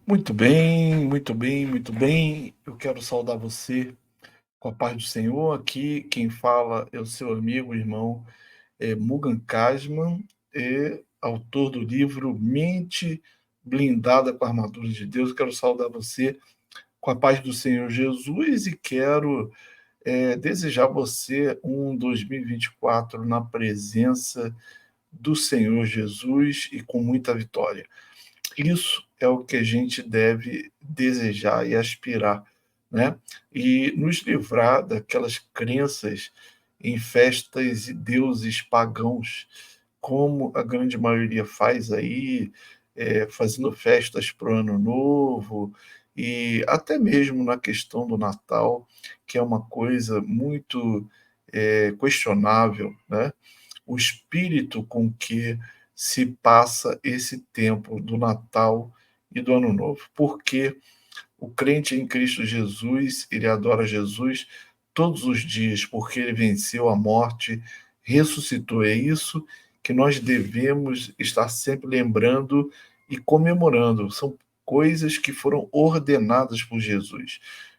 Muito bem, muito bem, muito bem. Eu quero saudar você com a paz do Senhor. Aqui quem fala é o seu amigo, irmão, Mugan Kasman, autor do livro Mente Blindada com a Armadura de Deus. Eu quero saudar você com a paz do Senhor Jesus e quero desejar a você um 2024 na presença do Senhor Jesus e com muita vitória. Isso é o que a gente deve desejar e aspirar, né? E nos livrar daquelas crenças em festas e deuses pagãos, como a grande maioria faz aí, fazendo festas para o Ano Novo e até mesmo na questão do Natal, que é uma coisa muito questionável, né? O espírito com que se passa esse tempo do Natal e do Ano Novo. Porque o crente em Cristo Jesus, ele adora Jesus todos os dias, porque ele venceu a morte, ressuscitou. É isso que nós devemos estar sempre lembrando e comemorando. São coisas que foram ordenadas por Jesus.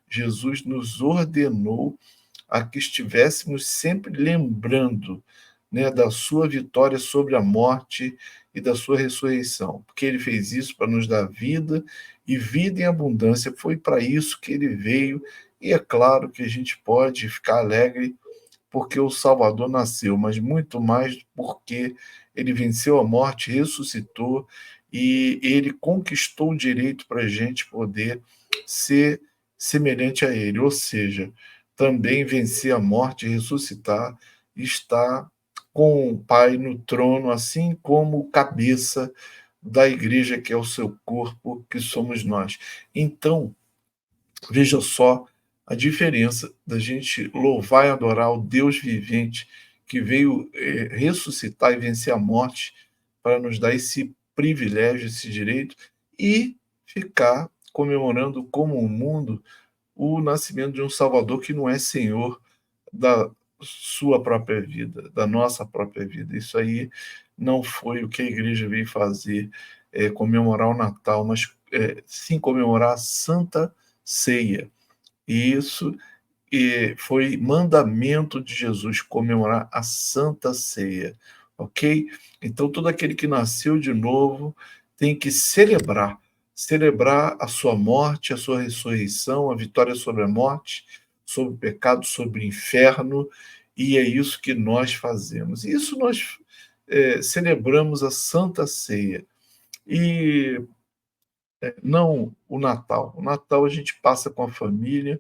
Jesus nos ordenou a que estivéssemos sempre lembrando, né, da sua vitória sobre a morte e da sua ressurreição, porque ele fez isso para nos dar vida e vida em abundância. Foi para isso que ele veio, e é claro que a gente pode ficar alegre porque o Salvador nasceu, mas muito mais porque ele venceu a morte, ressuscitou e ele conquistou o direito para a gente poder ser semelhante a ele, ou seja, também vencer a morte, ressuscitar, estar com o Pai no trono, assim como o cabeça da igreja, que é o seu corpo, que somos nós. Então, veja só a diferença da gente louvar e adorar o Deus vivente que veio ressuscitar e vencer a morte para nos dar esse privilégio, esse direito, e ficar comemorando como o mundo o nascimento de um Salvador que não é Senhor da sua própria vida, da nossa própria vida. Isso aí não foi o que a igreja veio fazer, comemorar o Natal, mas sim comemorar a Santa Ceia. E isso foi mandamento de Jesus, comemorar a Santa Ceia, ok? Então, todo aquele que nasceu de novo tem que celebrar a sua morte, a sua ressurreição, a vitória sobre a morte, sobre o pecado, sobre o inferno, e é isso que nós fazemos. Isso nós celebramos a Santa Ceia. E não o Natal. O Natal a gente passa com a família,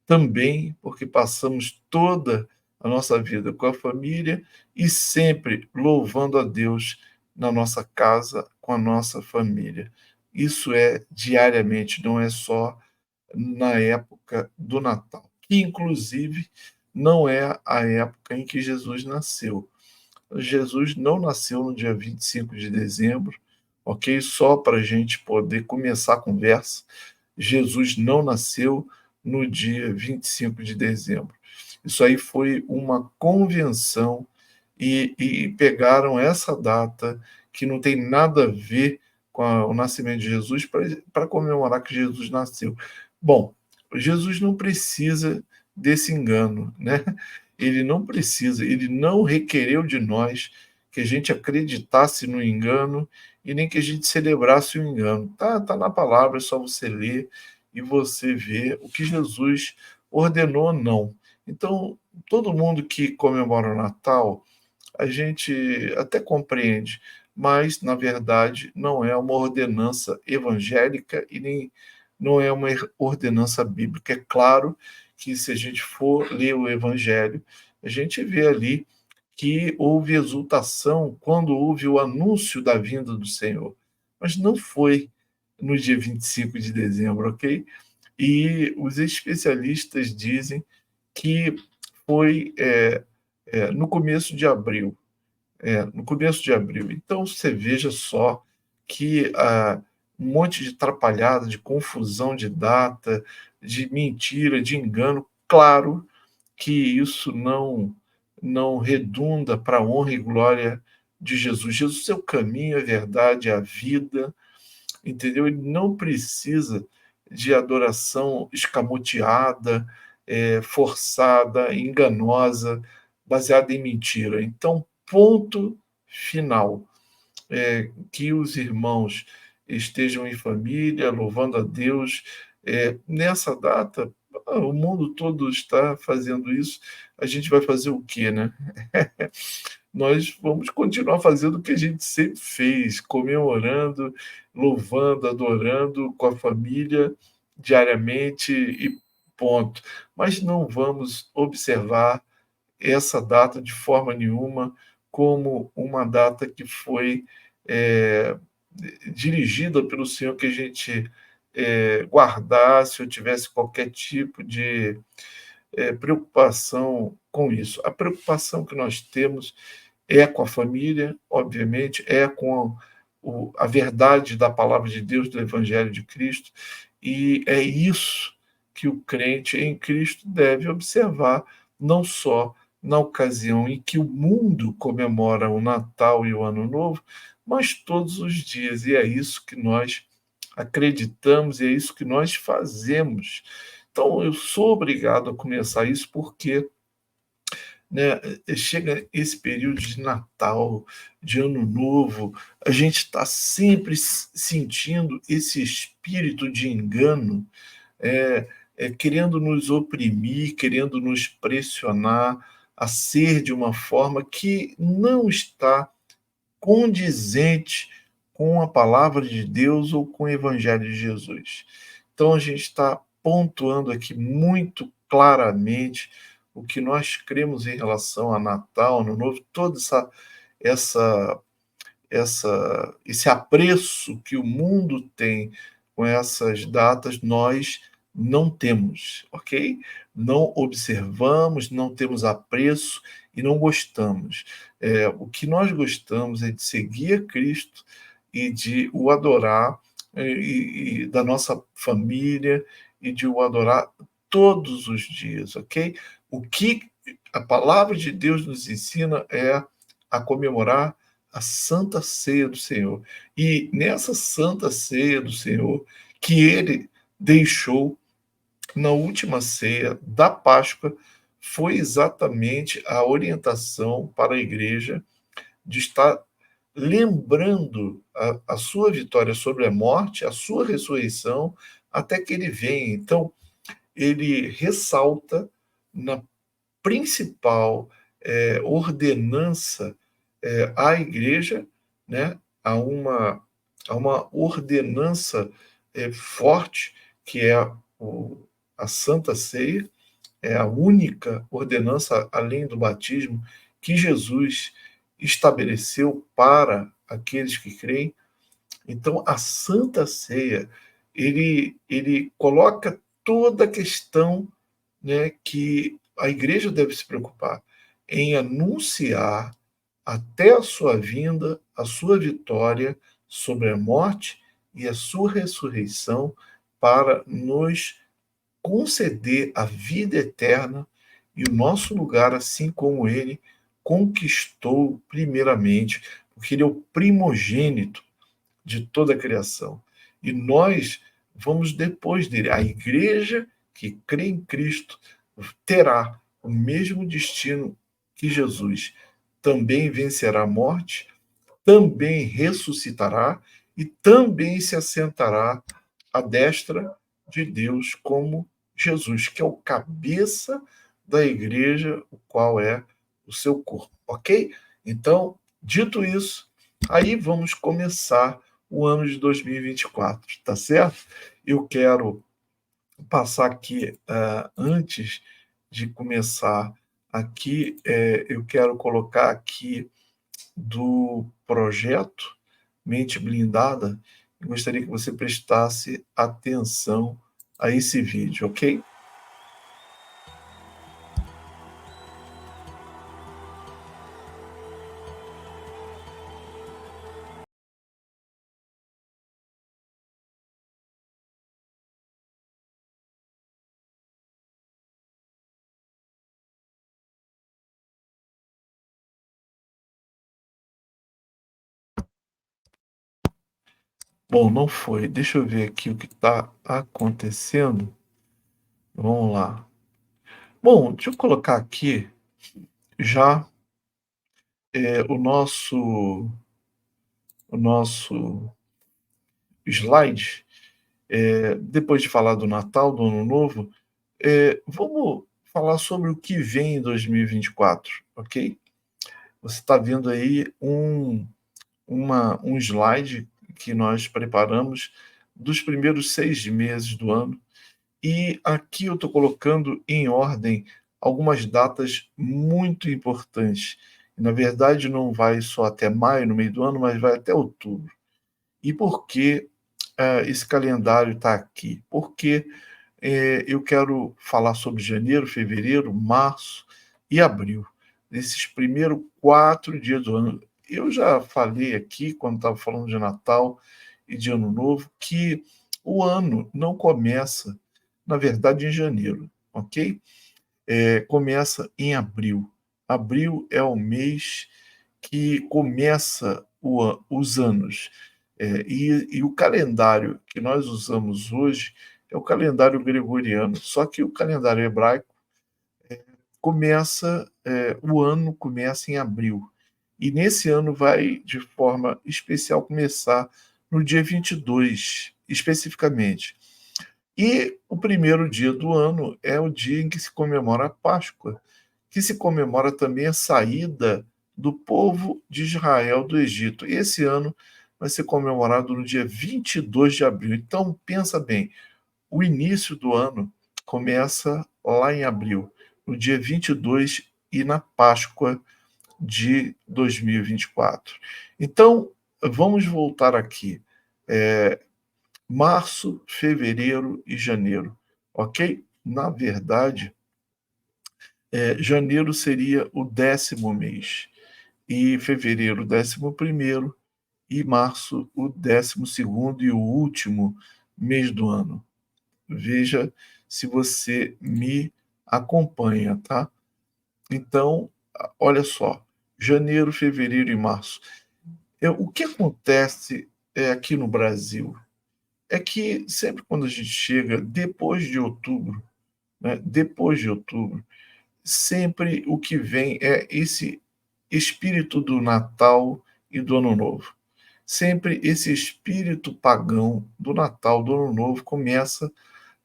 também porque passamos toda a nossa vida com a família e sempre louvando a Deus na nossa casa, com a nossa família. Isso é diariamente, não é só na época do Natal, que inclusive não é a época em que Jesus nasceu. Jesus não nasceu no dia 25 de dezembro, ok? Só para a gente poder começar a conversa. Jesus não nasceu no dia 25 de dezembro. Isso aí foi uma convenção e pegaram essa data que não tem nada a ver com o nascimento de Jesus para comemorar que Jesus nasceu. Bom, Jesus não precisa desse engano, né? Ele não precisa, ele não requereu de nós que a gente acreditasse no engano e nem que a gente celebrasse o engano. Tá na palavra, é só você ler e você ver o que Jesus ordenou, não. Então, todo mundo que comemora o Natal, a gente até compreende, mas, na verdade, não é uma ordenança evangélica e nem não é uma ordenança bíblica. É claro que, se a gente for ler o Evangelho, a gente vê ali que houve exultação quando houve o anúncio da vinda do Senhor, mas não foi no dia 25 de dezembro, ok? E os especialistas dizem que foi no começo de abril. No começo de abril. Então, você veja só que um monte de atrapalhada, de confusão de data, de mentira, de engano. Claro que isso não redunda para a honra e glória de Jesus. Jesus é o caminho, a verdade, a vida, entendeu? Ele não precisa de adoração escamoteada, forçada, enganosa, baseada em mentira. Então, ponto final. Que os irmãos estejam em família, louvando a Deus. Nessa data, o mundo todo está fazendo isso. A gente vai fazer o quê, né? Nós vamos continuar fazendo o que a gente sempre fez, comemorando, louvando, adorando com a família diariamente e ponto. Mas não vamos observar essa data de forma nenhuma como uma data que foi é, dirigida pelo Senhor, que a gente guardasse ou tivesse qualquer tipo de preocupação com isso. A preocupação que nós temos é com a família, obviamente, é com a verdade da palavra de Deus, do Evangelho de Cristo, e é isso que o crente em Cristo deve observar, não só na ocasião em que o mundo comemora o Natal e o Ano Novo, mas todos os dias, e é isso que nós acreditamos, e é isso que nós fazemos. Então, eu sou obrigado a começar isso porque, né, chega esse período de Natal, de Ano Novo, a gente está sempre sentindo esse espírito de engano, querendo nos oprimir, querendo nos pressionar a ser de uma forma que não está condizente com a palavra de Deus ou com o Evangelho de Jesus. Então, a gente está pontuando aqui muito claramente o que nós cremos em relação a Natal, Ano Novo, toda essa esse apreço que o mundo tem com essas datas, nós não temos, ok? Não observamos, não temos apreço e não gostamos. O que nós gostamos é de seguir a Cristo e de o adorar, e da nossa família, e de o adorar todos os dias, ok? O que a palavra de Deus nos ensina é a comemorar a Santa Ceia do Senhor. E nessa Santa Ceia do Senhor, que ele deixou na última ceia da Páscoa, foi exatamente a orientação para a igreja de estar lembrando a sua vitória sobre a morte, a sua ressurreição, até que ele venha. Então, ele ressalta na principal ordenança à igreja, né, a uma ordenança forte, que é a Santa Ceia, é a única ordenança, além do batismo, que Jesus estabeleceu para aqueles que creem. Então, a Santa Ceia, ele coloca toda a questão, né, que a igreja deve se preocupar em anunciar até a sua vinda, a sua vitória sobre a morte e a sua ressurreição para nos conceder a vida eterna e o nosso lugar, assim como ele conquistou primeiramente, porque ele é o primogênito de toda a criação. E nós vamos depois dele. A igreja que crê em Cristo terá o mesmo destino que Jesus. Também vencerá a morte, também ressuscitará e também se assentará à destra de Deus como Jesus, que é o cabeça da igreja, o qual é o seu corpo, ok? Então, dito isso, aí vamos começar o ano de 2024, tá certo? Eu quero passar aqui, antes de começar aqui, eu quero colocar aqui do projeto Mente Blindada, eu gostaria que você prestasse atenção a esse vídeo, ok? Bom, não foi. Deixa eu ver aqui o que está acontecendo. Vamos lá. Bom, deixa eu colocar aqui já o nosso slide. Depois de falar do Natal, do Ano Novo, vamos falar sobre o que vem em 2024, ok? Você está vendo aí um slide que nós preparamos dos primeiros 6 meses do ano. E aqui eu estou colocando em ordem algumas datas muito importantes. Na verdade, não vai só até maio, no meio do ano, mas vai até outubro. E por que esse calendário está aqui? Porque eu quero falar sobre janeiro, fevereiro, março e abril, nesses primeiros 4 dias do ano. Eu já falei aqui, quando estava falando de Natal e de Ano Novo, que o ano não começa, na verdade, em janeiro, ok? Começa em abril. Abril é o mês que começa os anos. E o calendário que nós usamos hoje é o calendário gregoriano, só que o calendário hebraico o ano começa em abril. E nesse ano vai, de forma especial, começar no dia 22, especificamente. E o primeiro dia do ano é o dia em que se comemora a Páscoa, que se comemora também a saída do povo de Israel do Egito. E esse ano vai ser comemorado no dia 22 de abril. Então, pensa bem, o início do ano começa lá em abril, no dia 22 e na Páscoa de 2024. Então, vamos voltar aqui. Março, fevereiro e janeiro, ok? Na verdade, janeiro seria o 10º mês, e fevereiro o 11º, e março o 12º e o último mês do ano. Veja se você me acompanha, tá? Então, olha só, janeiro, fevereiro e março. O que acontece aqui no Brasil é que sempre quando a gente chega depois de outubro, né, depois de outubro, sempre o que vem é esse espírito do Natal e do Ano Novo. Sempre esse espírito pagão do Natal, do Ano Novo, começa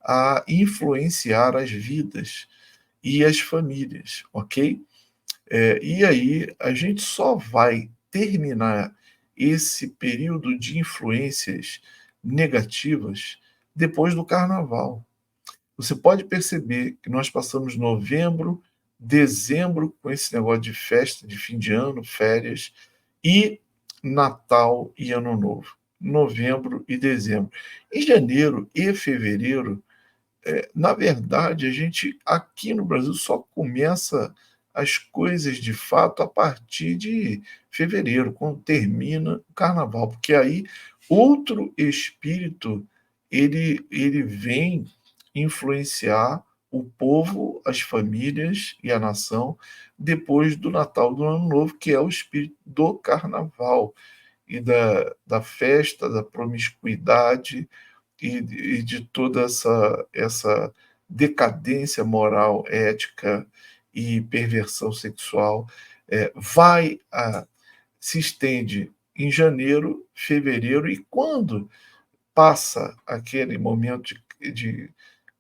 a influenciar as vidas e as famílias, ok? E aí a gente só vai terminar esse período de influências negativas depois do Carnaval. Você pode perceber que nós passamos novembro, dezembro com esse negócio de festa de fim de ano, férias, e Natal e Ano Novo. Novembro e dezembro. Em janeiro e fevereiro, na verdade, a gente aqui no Brasil só começa as coisas de fato a partir de fevereiro, quando termina o carnaval, porque aí outro espírito ele vem influenciar o povo, as famílias e a nação depois do Natal, do Ano Novo, que é o espírito do carnaval e da festa, da promiscuidade e de toda essa decadência moral, ética e perversão sexual, se estende em janeiro, fevereiro, e quando passa aquele momento de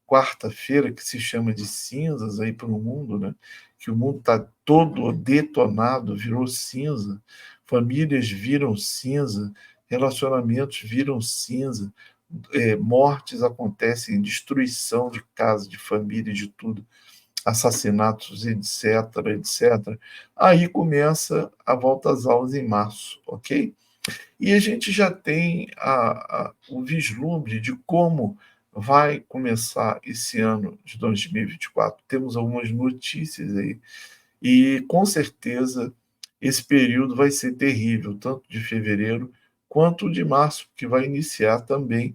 quarta-feira, que se chama de cinzas aí para o mundo, né? Que o mundo está todo detonado, virou cinza, famílias viram cinza, relacionamentos viram cinza, mortes acontecem, destruição de casa, de família, de tudo, assassinatos, etc, etc. Aí começa a volta às aulas em março, ok? E a gente já tem o vislumbre de como vai começar esse ano de 2024. Temos algumas notícias aí. E, com certeza, esse período vai ser terrível, tanto de fevereiro quanto de março, que vai iniciar também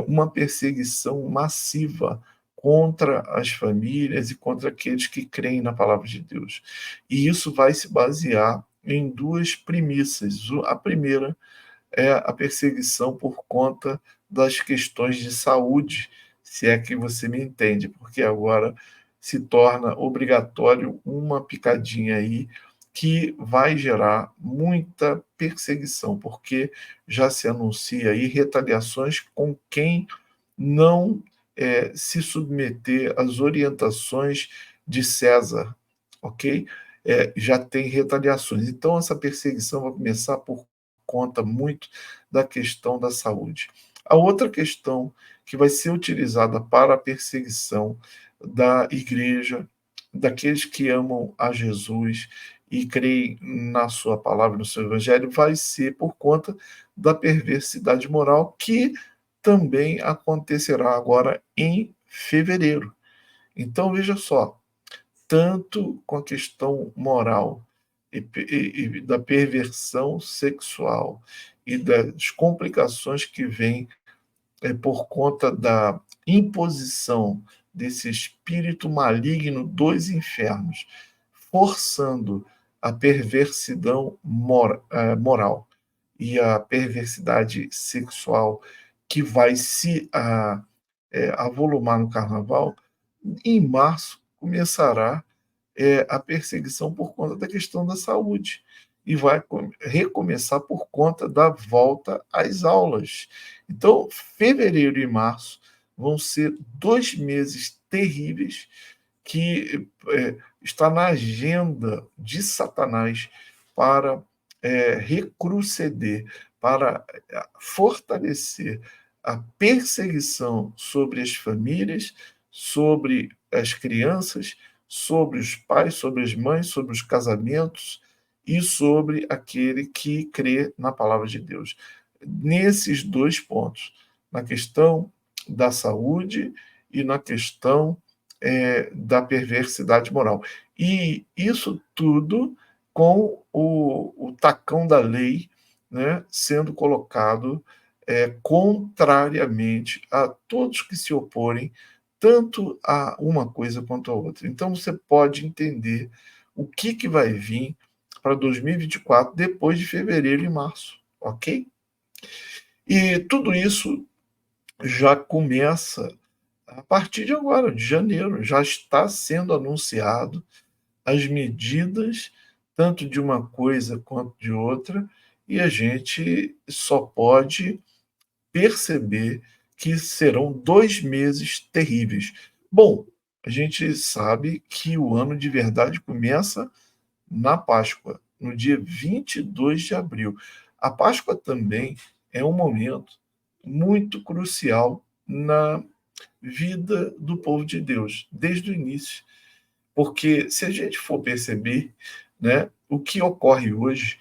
uma perseguição massiva contra as famílias e contra aqueles que creem na palavra de Deus. E isso vai se basear em duas premissas. A primeira é a perseguição por conta das questões de saúde, se é que você me entende, porque agora se torna obrigatório uma picadinha aí que vai gerar muita perseguição, porque já se anuncia aí retaliações com quem não se submeter às orientações de César, ok? Já tem retaliações. Então, essa perseguição vai começar por conta muito da questão da saúde. A outra questão que vai ser utilizada para a perseguição da igreja, daqueles que amam a Jesus e creem na sua palavra, no seu evangelho, vai ser por conta da perversidade moral que também acontecerá agora em fevereiro. Então, veja só, tanto com a questão moral e da perversão sexual e das complicações que vêm por conta da imposição desse espírito maligno dos infernos, forçando a perversidão moral e a perversidade sexual que vai se avolumar no carnaval, em março começará a perseguição por conta da questão da saúde e vai recomeçar por conta da volta às aulas. Então, fevereiro e março vão ser 2 meses terríveis que está na agenda de Satanás para recruceder, para fortalecer a perseguição sobre as famílias, sobre as crianças, sobre os pais, sobre as mães, sobre os casamentos e sobre aquele que crê na palavra de Deus. Nesses dois pontos, na questão da saúde e na questão da perversidade moral. E isso tudo com o tacão da lei, né, sendo colocado contrariamente a todos que se oporem tanto a uma coisa quanto a outra. Então você pode entender o que vai vir para 2024 depois de fevereiro e março, ok? E tudo isso já começa a partir de agora, de janeiro, já está sendo anunciado as medidas, tanto de uma coisa quanto de outra, e a gente só pode perceber que serão 2 meses terríveis. Bom, a gente sabe que o ano de verdade começa na Páscoa, no dia 22 de abril. A Páscoa também é um momento muito crucial na vida do povo de Deus, desde o início. Porque se a gente for perceber, né, o que ocorre hoje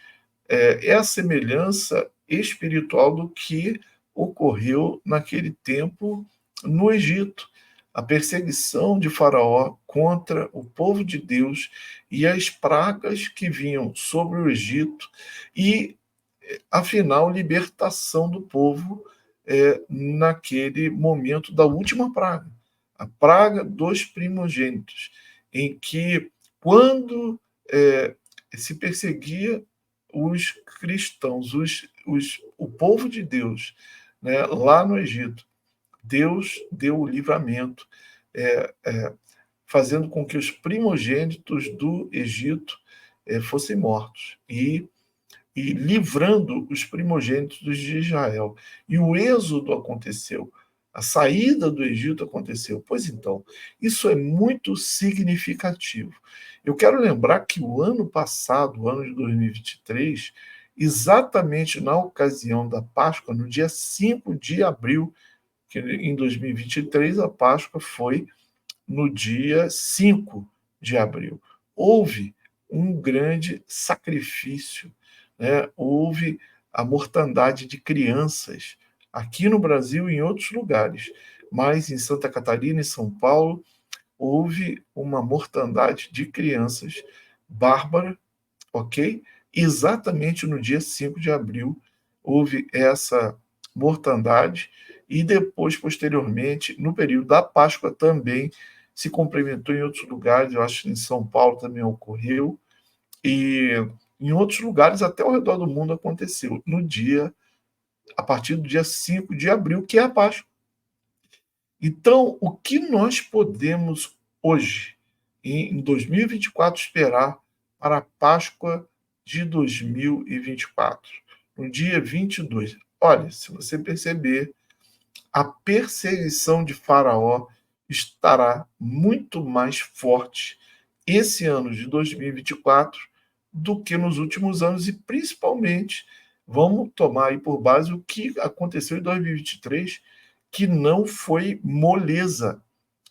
é a semelhança espiritual do que ocorreu naquele tempo no Egito. A perseguição de Faraó contra o povo de Deus e as pragas que vinham sobre o Egito e, afinal, libertação do povo naquele momento da última praga, a praga dos primogênitos, em que, quando se perseguia os cristãos, o povo de Deus, né, lá no Egito, Deus deu o livramento, fazendo com que os primogênitos do Egito fossem mortos e livrando os primogênitos de Israel. E o êxodo aconteceu, a saída do Egito aconteceu. Pois então, isso é muito significativo. Eu quero lembrar que o ano passado, o ano de 2023, exatamente na ocasião da Páscoa, no dia 5 de abril, que em 2023 a Páscoa foi no dia 5 de abril. Houve um grande sacrifício, né? Houve a mortandade de crianças aqui no Brasil e em outros lugares, mas em Santa Catarina e São Paulo houve uma mortandade de crianças bárbara, ok? Exatamente no dia 5 de abril houve essa mortandade e depois, posteriormente, no período da Páscoa também se complementou em outros lugares, eu acho que em São Paulo também ocorreu, e em outros lugares até ao redor do mundo aconteceu, no dia a partir do dia 5 de abril, que é a Páscoa. Então, o que nós podemos hoje, em 2024, esperar para a Páscoa de 2024, no dia 22? Olha, se você perceber, a perseguição de Faraó estará muito mais forte esse ano de 2024 do que nos últimos anos, e principalmente vamos tomar aí por base o que aconteceu em 2023, que não foi moleza,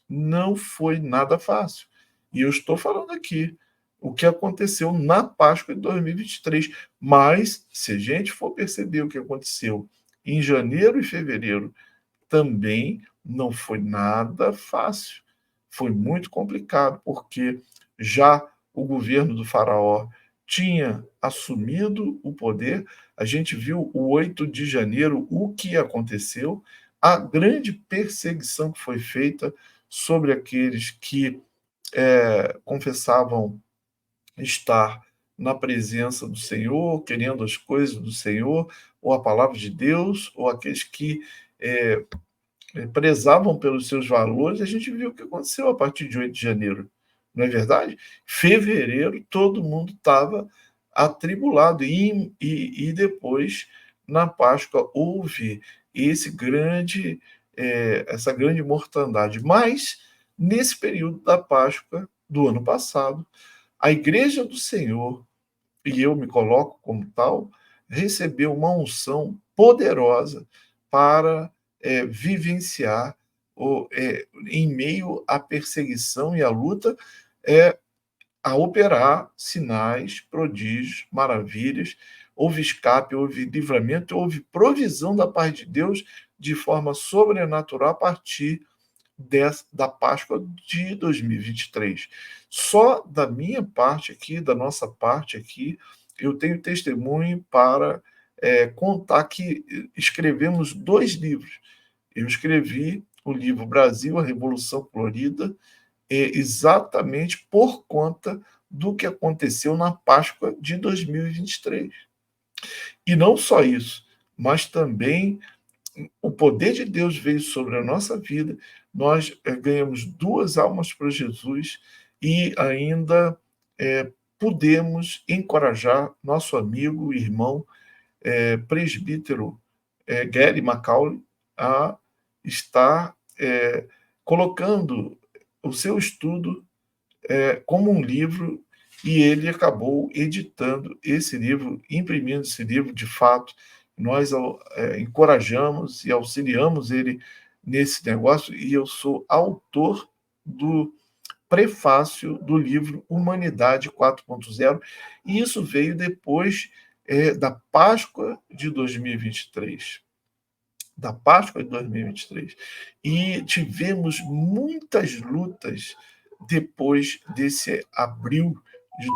não foi nada fácil. E eu estou falando aqui o que aconteceu na Páscoa de 2023. Mas, se a gente for perceber o que aconteceu em janeiro e fevereiro, também não foi nada fácil. Foi muito complicado, porque já o governo do Faraó tinha assumido o poder. A gente viu o 8 de janeiro, o que aconteceu, a grande perseguição que foi feita sobre aqueles que confessavam estar na presença do Senhor, querendo as coisas do Senhor, ou a palavra de Deus, ou aqueles que prezavam pelos seus valores. A gente viu o que aconteceu a partir de 8 de janeiro, não é verdade? Fevereiro, todo mundo estava atribulado, e depois, na Páscoa, houve essa grande mortandade. Mas, nesse período da Páscoa do ano passado, a Igreja do Senhor, e eu me coloco como tal, recebeu uma unção poderosa para vivenciar, em meio à perseguição e à luta, é, a operar sinais, prodígios, maravilhas. Houve escape, houve livramento, houve provisão da parte de Deus de forma sobrenatural a partir da Páscoa de 2023. Só da minha parte aqui, da nossa parte aqui, eu tenho testemunho para contar que escrevemos 2 livros. Eu escrevi o livro Brasil, a Revolução Florida, exatamente por conta do que aconteceu na Páscoa de 2023. E não só isso, mas também o poder de Deus veio sobre a nossa vida. Nós ganhamos 2 almas para Jesus, e ainda pudemos encorajar nosso amigo, irmão, presbítero Gary Macaulay, a estar colocando o seu estudo como um livro, e ele acabou editando esse livro, imprimindo esse livro. De fato, nós encorajamos e auxiliamos ele nesse negócio, e eu sou autor do prefácio do livro Humanidade 4.0, e isso veio depois da Páscoa de 2023. Da Páscoa de 2023. E tivemos muitas lutas depois desse abril de